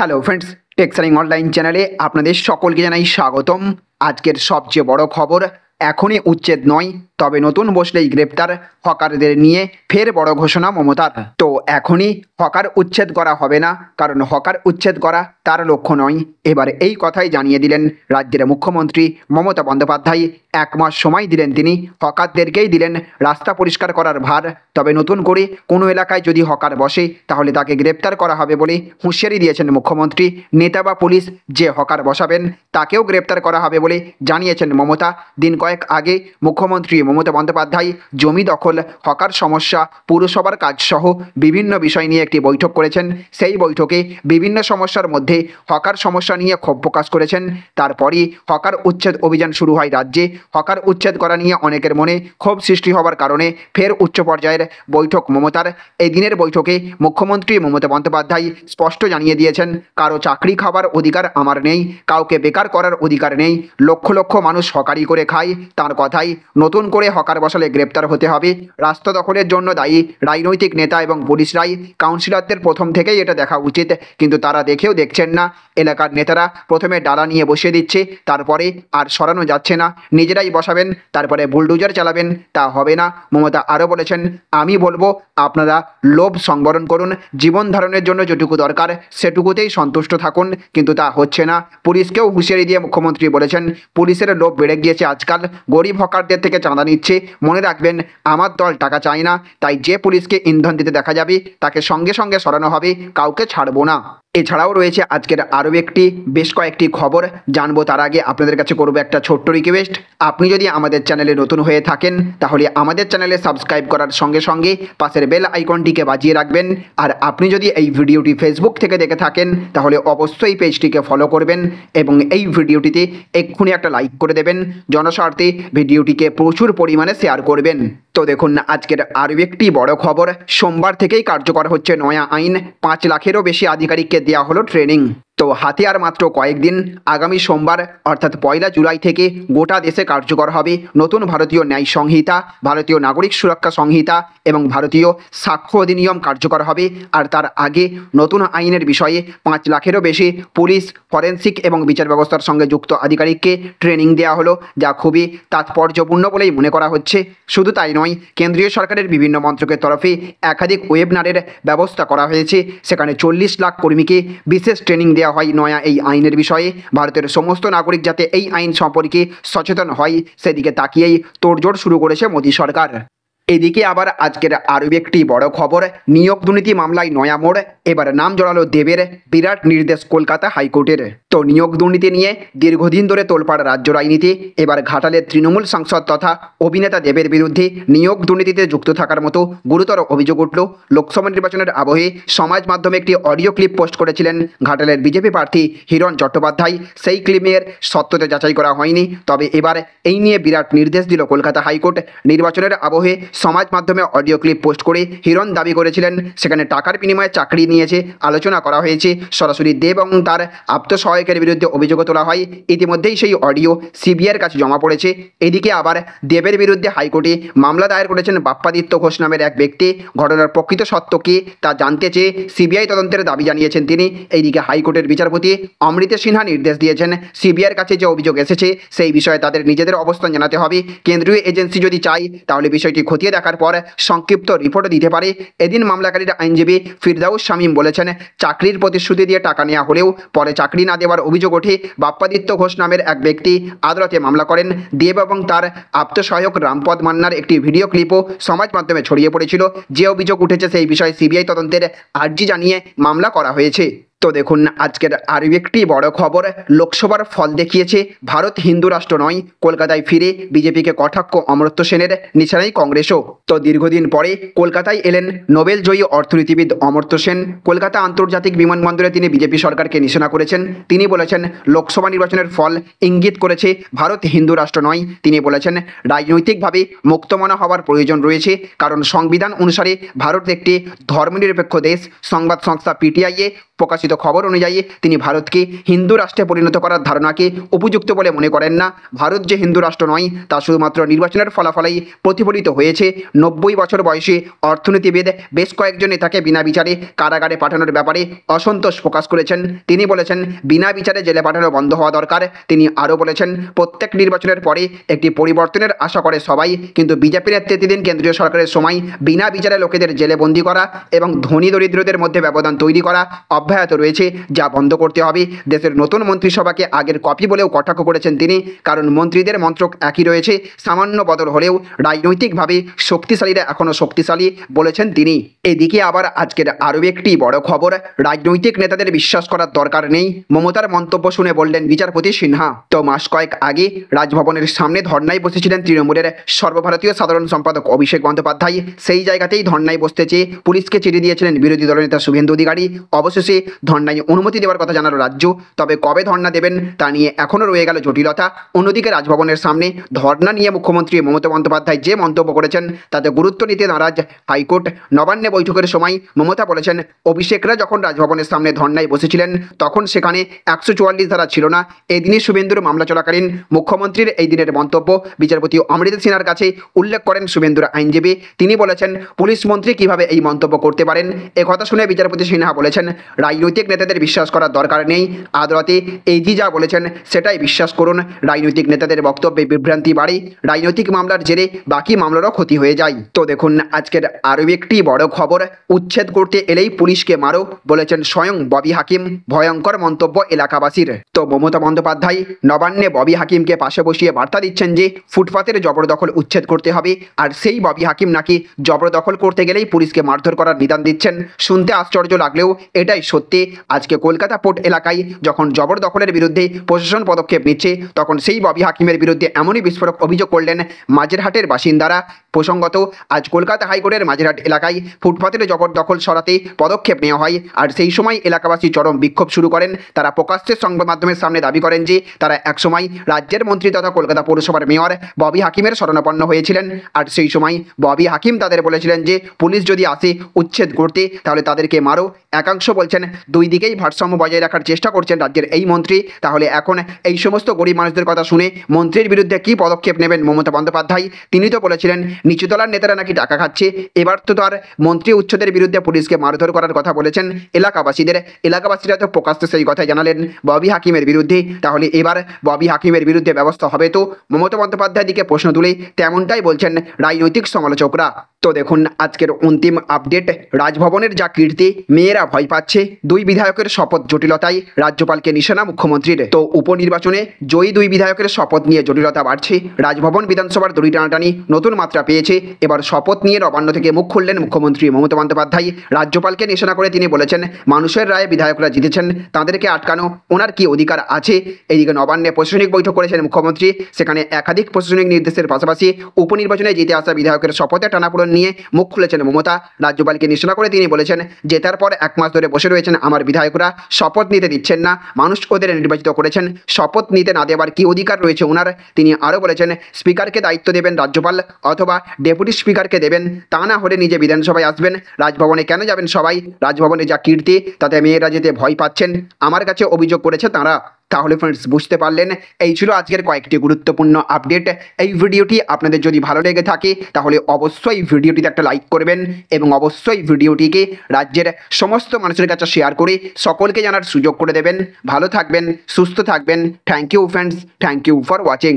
Hello friends, টেক্সারিং online চ্যানেলে আপনাদের সকলকে জানাই স্বাগতম। আজকের সবচেয়ে বড় খবর, এখনই উচ্ছেদ নয় তবে নতুন বসলেই গ্রেপ্তার, হকারদের নিয়ে ফের বড় ঘোষণা মমতার। তো এখনই হকার উচ্ছেদ করা হবে না, কারণ হকার উচ্ছেদ করা তার লক্ষ্য নয়। এবার এই কথাই জানিয়ে দিলেন রাজ্যের মুখ্যমন্ত্রী মমতা বন্দ্যোপাধ্যায়। 1 মাস সময় দিলেন তিনি, হকারদেরকেই দিলেন রাস্তা পরিষ্কার করার ভার। তবে নতুন করে কোনো এলাকায় যদি হকার বসে তাহলে তাকে গ্রেপ্তার করা হবে বলে হুঁশিয়ারি দিয়েছেন মুখ্যমন্ত্রী। নেতা বা পুলিশ যে হকার বসাবেন তাকেও গ্রেপ্তার করা হবে বলে জানিয়েছেন মমতা। দিন কয়েক আগে মুখ্যমন্ত্রী মমতা বন্দ্যোপাধ্যায় জমি দখল, হকার সমস্যা, পুরসভার কাজসহ বিভিন্ন বিষয় নিয়ে একটি বৈঠক করেছেন। সেই বৈঠকে বিভিন্ন সমস্যার মধ্যে হকার সমস্যা নিয়ে ক্ষোভ প্রকাশ করেছেন। তারপরই হকার উচ্ছেদ অভিযান শুরু হয় রাজ্যে। হকার উচ্ছেদ করা নিয়ে অনেকের মনে ক্ষোভ সৃষ্টি হওয়ার কারণে ফের উচ্চ পর্যায়ের বৈঠক মমতার। এই দিনের বৈঠকে মুখ্যমন্ত্রী মমতা বন্দ্যোপাধ্যায় স্পষ্ট জানিয়ে দিয়েছেন, কারো চাকরি খাবার অধিকার আমার নেই, কাউকে বেকার করার অধিকার নেই। লক্ষ লক্ষ মানুষ হকারি করে খায়। তার কথাই, নতুন করে হকার বসালে গ্রেপ্তার হতে হবে। রাস্তা দখলের জন্য দায়ী রাজনৈতিক নেতা এবং পুলিশরাই। কাউন্সিলরদের প্রথম থেকেই এটা দেখা উচিত, কিন্তু তারা দেখেও দেখছেন না। এলাকার নেতারা প্রথমে ডালা নিয়ে বসিয়ে দিচ্ছে, তারপরে আর সরানো যাচ্ছে না, নিজেরাই বসাবেন, তারপরে বুলডোজার চালাবেন। তা হবে না। মমতা আরও বলেছেন, আমি বলবো আপনারা লোভ সংবরণ করুন, জীবন ধারণের জন্য যেটুকু দরকার সেটুকুতেই সন্তুষ্ট থাকুন, কিন্তু তা হচ্ছে না। পুলিশকেও হুঁশিয়ারি দিয়ে মুখ্যমন্ত্রী বলেছেন, পুলিশের লোভ বেড়ে গিয়েছে আজকাল, গরিব হকারদের থেকে চাঁদা নিচ্ছে। মনে রাখবেন, আমার দল টাকা চায় না, তাই যে পুলিশকে ইন্ধন দিতে দেখা যাবে তাকে সঙ্গে সঙ্গে সরানো হবে, কাউকে ছাড়বো না। এছাড়াও রয়েছে আজকের আরও বেশ কয়েকটি খবর জানবো। তার আগে আপনাদের কাছে করবো একটা ছোট্ট রিকোয়েস্ট, আপনি যদি আমাদের চ্যানেলে নতুন হয়ে থাকেন তাহলে আমাদের চ্যানেলে সাবস্ক্রাইব করার সঙ্গে সঙ্গে পাশের বেল আইকনটিকে বাজিয়ে রাখবেন। আর আপনি যদি এই ভিডিওটি ফেসবুক থেকে দেখে থাকেন তাহলে অবশ্যই পেজটিকে ফলো করবেন এবং এই ভিডিওটিতে এক্ষুনি একটা লাইক করে দেবেন। জনস্বার্থে ভিডিওটিকে প্রচুর পরিমাণে শেয়ার করবেন। তো দেখুন, আজকের আরও একটি বড় খবর, সোমবার থেকেই কার্যকর হচ্ছে নয়া আইন। 5 লাখেরও বেশি আধিকারিককে দেওয়া হলো ট্রেনিং। তো হাতে আর মাত্র কয়েকদিন, আগামী সোমবার অর্থাৎ 1 জুলাই থেকে গোটা দেশে কার্যকর হবে নতুন ভারতীয় ন্যায় সংহিতা, ভারতীয় নাগরিক সুরক্ষা সংহিতা এবং ভারতীয় সাক্ষ্য অধিনিয়ম কার্যকর হবে। আর তার আগে নতুন আইনের বিষয়ে 5 লাখেরও বেশি পুলিশ, ফরেন্সিক এবং বিচার ব্যবস্থার সঙ্গে যুক্ত আধিকারিককে ট্রেনিং দেওয়া হলো, যা খুবই তাৎপর্যপূর্ণ বলেই মনে করা হচ্ছে। শুধু তাই নয়, কেন্দ্রীয় সরকারের বিভিন্ন মন্ত্রকের তরফে একাধিক ওয়েবিনারের ব্যবস্থা করা হয়েছে। সেখানে 40 লাখ কর্মীকে বিশেষ ট্রেনিং দেওয়া হয় নয়া এই আইনের বিষয়ে। ভারতের সমস্ত নাগরিক যাতে এই আইন সম্পর্কে সচেতন হয় সেদিকে তাকিয়েই তোড়জোড় শুরু করেছে মোদী সরকার। এদিকে আবার আজকের আরও একটি বড় খবর, নিয়োগ দুর্নীতি মামলায় নয়া মোড়। এবার নাম জড়ালো দেবের, বিরাট নির্দেশ কলকাতা হাইকোর্টের। তো নিয়োগ দুর্নীতি নিয়ে দীর্ঘদিন ধরে তোলপাড় রাজ্য রাজনীতি। এবার ঘাটালের তৃণমূল সাংসদ তথা অভিনেতা দেবের বিরুদ্ধে নিয়োগ দুর্নীতিতে যুক্ত থাকার মতো গুরুতর অভিযোগ উঠল। লোকসভা নির্বাচনের আবহে সমাজ মাধ্যমে একটি অডিও ক্লিপ পোস্ট করেছিলেন ঘাটালের বিজেপি প্রার্থী হিরণ চট্টোপাধ্যায়। সেই ক্লিপের সত্যতা যাচাই করা হয়নি, তবে এবার এই নিয়ে বিরাট নির্দেশ দিল কলকাতা হাইকোর্ট। নির্বাচনের আবহে সমাজ মাধ্যমে অডিও ক্লিপ পোস্ট করে হিরণ দাবি করেছিলেন সেখানে টাকার বিনিময়ে চাকরি নিয়েছে, আলোচনা করা হয়েছে। সরাসরি দেব এবং তার আপ্তসহায়কের বিরুদ্ধে অভিযোগ তোলা হয়। ইতিমধ্যেই সেই অডিও সিবিআইয়ের কাছে জমা পড়েছে। এদিকে আবার দেবের বিরুদ্ধে হাইকোর্টে মামলা দায়ের করেছেন বাপ্পাদিত্য ঘোষ নামের এক ব্যক্তি। ঘটনার প্রকৃত সত্য কী তা জানতে চেয়ে সিবিআই তদন্তের দাবি জানিয়েছেন তিনি। এইদিকে হাইকোর্টের বিচারপতি অমৃতা সিনহা নির্দেশ দিয়েছেন, সিবিআইয়ের কাছে যে অভিযোগ এসেছে সেই বিষয়ে তাদের নিজেদের অবস্থান জানাতে হবে। কেন্দ্রীয় এজেন্সি যদি চায় তাহলে বিষয়টি খতিয়ে দেখার পর সংক্ষিপ্ত রিপোর্টও দিতে পারে। এদিন মামলাকারীর আইনজীবী ফিরদাউস শামীম বলেছেন, চাকরির প্রতিশ্রুতি দিয়ে টাকা নেওয়া হলেও পরে চাকরি না দেওয়ার অভিযোগ ওঠে। বাপ্পাদিত্য ঘোষ নামের এক ব্যক্তি আদালতে মামলা করেন। দেব এবং তার আপ্তসহায়ক রামপদ মান্নার একটি ভিডিও ক্লিপও সমাজ মাধ্যমে ছড়িয়ে পড়েছিল। যে অভিযোগ উঠেছে সেই বিষয়ে সিবিআই তদন্তের আর্জি জানিয়ে মামলা করা হয়েছে। তো দেখুন, আজকের আরও একটি বড় খবর, লোকসভার ফল দেখিয়েছে ভারত হিন্দু রাষ্ট্র নয়। কলকাতায় ফিরে বিজেপিকে কটাক্ষ অমর্ত্য সেনের, নিশানায় কংগ্রেসও। তো দীর্ঘদিন পরে কলকাতায় এলেন নোবেল জয়ী অর্থনীতিবিদ অমর্ত্য সেন। কলকাতা আন্তর্জাতিক বিমানবন্দরে তিনি বিজেপি সরকারকে নিশানা করেছেন। তিনি বলেছেন, লোকসভা নির্বাচনের ফল ইঙ্গিত করেছে ভারত হিন্দু রাষ্ট্র নয়। তিনি বলেছেন, রাজনৈতিকভাবে মুক্তমনা হওয়ার প্রয়োজন রয়েছে, কারণ সংবিধান অনুসারে ভারত একটি ধর্মনিরপেক্ষ দেশ। সংবাদ সংস্থা পিটিআইয়ে প্রকাশিত প্রকাশিত খবর অনুযায়ী তিনি ভারতকে হিন্দু রাষ্ট্রে পরিণত করার ধারণাকে উপযুক্ত বলে মনে করেন না। ভারত যে হিন্দু রাষ্ট্র নয় তা শুধুমাত্র নির্বাচনের ফলাফলেই প্রতিফলিত হয়েছে। 90 বছর বয়সী অর্থনীতিবিদ বেশ কয়েকজন নেতাকে বিনা বিচারে কারাগারে পাঠানোর ব্যাপারে অসন্তোষ প্রকাশ করেছেন। তিনি বলেছেন বিনা বিচারে জেলে পাঠানো বন্ধ হওয়া দরকার। তিনি আরও বলেছেন প্রত্যেক নির্বাচনের পরে একটি পরিবর্তনের আশা করে সবাই, কিন্তু বিজেপির নেতৃত্বাধীন কেন্দ্রীয় সরকারের সময় বিনা বিচারে লোকেদের জেলে বন্দী করা এবং ধনী দরিদ্রদের মধ্যে ব্যবধান তৈরি করা অব্যাহত রয়েছে, যা বন্ধ করতে হবে। দেশের নতুন মন্ত্রিসভাকে আগের কপি বলেও কটাক্ষ করেছেন তিনি, কারণ মন্ত্রীদের মন্ত্রক একই রয়েছে, সামান্য বদল হলেও রাজনৈতিকভাবে শক্তিশালীরা এখনও শক্তিশালী বলেছেন তিনি। এদিকে আবার আজকের আরও একটি বড় খবর, রাজনৈতিক নেতাদের বিশ্বাস করার দরকার নেই, মমতার মন্তব্য শুনে বললেন বিচারপতি সিনহা। তো মাস কয়েক আগে রাজভবনের সামনে ধর্নায় বসেছিলেন তৃণমূলের সর্বভারতীয় সাধারণ সম্পাদক অভিষেক বন্দ্যোপাধ্যায়। সেই জায়গাতেই ধর্নায় বসতে চেয়ে পুলিশকে চিঠি দিয়েছিলেন বিরোধী দলনেতা শুভেন্দু অধিকারী। অবশেষে ধর্নায় অনুমতি দেওয়ার কথা জানালো রাজ্য, তবে কবে ধর্না দেবেন তা নিয়ে এখনও রয়ে গেল জটিলতা। অন্যদিকে রাজভবনের সামনে ধর্না নিয়ে মুখ্যমন্ত্রী মমতা বন্দ্যোপাধ্যায় যে মন্তব্য করেছেন তাতে গুরুত্ব নিতে নারাজ হাইকোর্ট। নবান্নে বৈঠকের সময় মমতা বলেছেন অভিষেকরা যখন রাজভবনের সামনে ধর্নায় বসেছিলেন তখন সেখানে 144 ধারা ছিল না। এদিনই শুভেন্দুর মামলা চলাকালীন মুখ্যমন্ত্রীর এই দিনের মন্তব্য বিচারপতি অমৃত সিনহার কাছে উল্লেখ করেন শুভেন্দুর আইনজীবী। তিনি বলেছেন পুলিশ মন্ত্রী কিভাবে এই মন্তব্য করতে পারেন। একথা শুনে বিচারপতি সিনহা বলেছেন রাজনৈতিক নেতাদের বিশ্বাস করার দরকার নেই, আদালতে এজি যা বলেছেন সেটাই বিশ্বাস করুন। রাজনৈতিক নেতাদের বক্তব্যে বিভ্রান্তি বাড়ে, রাজনৈতিক মামলার জেরে বাকি মামলারও ক্ষতি হয়ে যায়। তো দেখুন আজকের আরও একটি বড় খবর, উচ্ছেদ করতে এলেই পুলিশকে মারো বলেছেন স্বয়ং ববি হাকিম, ভয়ঙ্কর মন্তব্য এলাকাবাসীর। তো মমতা বন্দ্যোপাধ্যায় নবান্নে ববি হাকিমকে পাশে বসিয়ে বার্তা দিচ্ছেন যে ফুটপাতের জবরদখল উচ্ছেদ করতে হবে, আর সেই ববি হাকিম নাকি জবরদখল করতে গেলেই পুলিশকে মারধর করার নিদান দিচ্ছেন। শুনতে আশ্চর্য লাগলেও এটাই সত্যি। আজকে কলকাতা পোর্ট এলাকায় যখন জবরদখলের বিরুদ্ধে প্রশাসন পদক্ষেপ নিচ্ছে তখন সেই ববি হাকিমের বিরুদ্ধে এমনই বিস্ফোরক অভিযোগ করলেন মাঝেরহাটের বাসিন্দারা। প্রসঙ্গত আজ কলকাতা হাইকোর্টের মাঝেরহাট এলাকায় ফুটপাতের জবরদখল সরাতে পদক্ষেপ নেওয়া হয়, আর সেই সময় এলাকাবাসী চরম বিক্ষোভ শুরু করেন। তারা প্রকাশ্যে সংবাদ মাধ্যমের সামনে দাবি করেন যে তারা একসময় রাজ্যের মন্ত্রী তথা কলকাতা পৌরসভার মেয়র ববি হাকিমের শরণাপন্ন হয়েছিলেন, আর সেই সময় ববি হাকিম তাদের বলেছিলেন যে পুলিশ যদি আসে উচ্ছেদ করতে তাহলে তাদেরকে মারো। একাংশ বলছেন দুই দিকেই ভারসাম্য বজায় রাখার চেষ্টা করছেন রাজ্যের এই মন্ত্রী। তাহলে এখন এই সমস্ত গরিব মানুষদের কথা শুনে মন্ত্রীর বিরুদ্ধে কী পদক্ষেপ নেবেন মমতা বন্দ্যোপাধ্যায়? তিনি তো বলেছিলেন নিচুতলার নেতারা নাকি টাকা খাচ্ছে, এবার তো তার মন্ত্রী উচ্ছেদের বিরুদ্ধে পুলিশকে মারধর করার কথা বলেছেন এলাকাবাসীরা তো প্রকাশ্যে সেই কথাই জানালেন ববি হাকিমের বিরুদ্ধে। তাহলে এবার ববি হাকিমের বিরুদ্ধে ব্যবস্থা হবে তো? মমতা বন্দ্যোপাধ্যায়ের দিকে প্রশ্ন তুলে তেমনটাই বলছেন রাজনৈতিক সমালোচকরা। তো দেখুন আজকের অন্তিম আপডেট, রাজভবনের যা কীর্তি, মেয়েরা ভয় পাচ্ছে, দুই বিধায়কের শপথ জটিলতায় রাজ্যপালকে নিশানা মুখ্যমন্ত্রীর। তো উপনির্বাচনে জয়ী দুই বিধায়কের শপথ নিয়ে জটিলতা বাড়ছে, রাজভবন বিধানসভার দড়ি টানাটানি নতুন মাত্রা পেয়েছে। এবার শপথ নিয়ে নবান্ন থেকে মুখ খুললেন মুখ্যমন্ত্রী মমতা বন্দ্যোপাধ্যায়। রাজ্যপালকে নিশানা করে তিনি বলেছেন মানুষের রায়ে বিধায়করা জিতেছেন, তাদেরকে আটকানো ওনার কি অধিকার আছে? এইদিকে নবান্নে প্রশাসনিক বৈঠক করেছেন মুখ্যমন্ত্রী, সেখানে একাধিক প্রশাসনিক নির্দেশের পাশাপাশি উপনির্বাচনে জিতে আসা বিধায়কের শপথে টানাপোড়েন নিয়ে মুখ খুলেছেন মমতা। রাজ্যপালকে নিশানা করে তিনি বলেছেন জেতার পর 1 মাস ধরে বসে রয়েছেন আমার বিধায়করা, শপথ নিতে দিচ্ছেন না, মানুষ ওদের নির্বাচিত করেছেন, শপথ নিতে না দেওয়ার কি অধিকার রয়েছে ওনার? তিনি আরও বলেছেন স্পিকারকে দায়িত্ব দেবেন রাজ্যপাল অথবা ডেপুটি স্পিকারকে দেবেন, তা না হলে নিজে বিধানসভায় আসবেন। রাজভবনে কেন যাবেন সবাই? রাজভবনে যা কীর্তি তাতে মেয়েরা যেতে ভয় পাচ্ছেন, আমার কাছে অভিযোগ করেছে তাঁরা। তাহলে ফ্রেন্ডস বুঝতে পারলেন, এই ছিল আজকের কয়েকটি গুরুত্বপূর্ণ আপডেট। এই ভিডিওটি আপনাদের যদি ভালো লেগে থাকে তাহলে অবশ্যই ভিডিওটিতে একটা লাইক করবেন এবং অবশ্যই ভিডিওটিকে রাজ্যের সমস্ত মানুষের কাছে শেয়ার করে সকলকে জানার সুযোগ করে দেবেন। ভালো থাকবেন, সুস্থ থাকবেন। Thank you friends, thank you for watching.